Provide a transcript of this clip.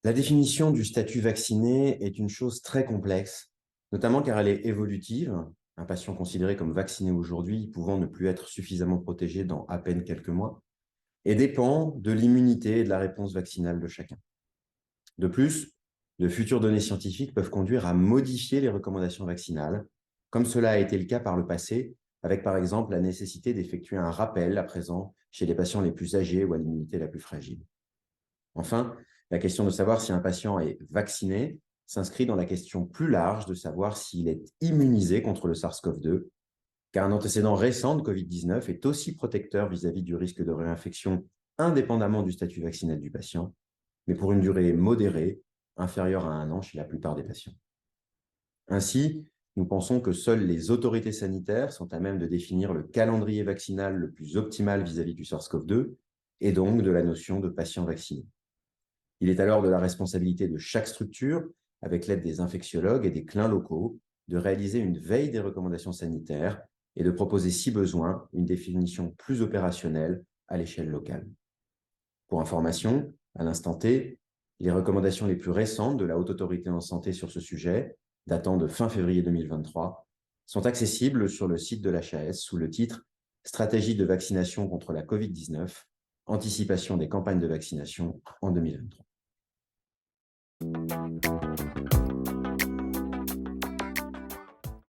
La définition du statut vacciné est une chose très complexe, notamment car elle est évolutive, un patient considéré comme vacciné aujourd'hui pouvant ne plus être suffisamment protégé dans à peine quelques mois, et dépend de l'immunité et de la réponse vaccinale de chacun. De plus, de futures données scientifiques peuvent conduire à modifier les recommandations vaccinales, comme cela a été le cas par le passé, avec par exemple la nécessité d'effectuer un rappel à présent chez les patients les plus âgés ou à l'immunité la plus fragile. Enfin, la question de savoir si un patient est vacciné s'inscrit dans la question plus large de savoir s'il est immunisé contre le SARS-CoV-2, car un antécédent récent de COVID-19 est aussi protecteur vis-à-vis du risque de réinfection indépendamment du statut vaccinal du patient, mais pour une durée modérée, inférieure à un an chez la plupart des patients. Ainsi, nous pensons que seules les autorités sanitaires sont à même de définir le calendrier vaccinal le plus optimal vis-à-vis du SARS-CoV-2 et donc de la notion de patient vacciné. Il est alors de la responsabilité de chaque structure, avec l'aide des infectiologues et des clins locaux, de réaliser une veille des recommandations sanitaires et de proposer, si besoin, une définition plus opérationnelle à l'échelle locale. Pour information, à l'instant T, les recommandations les plus récentes de la Haute Autorité en Santé sur ce sujet, datant de fin février 2023, sont accessibles sur le site de l'HAS sous le titre Stratégie de vaccination contre la COVID-19, anticipation des campagnes de vaccination en 2023.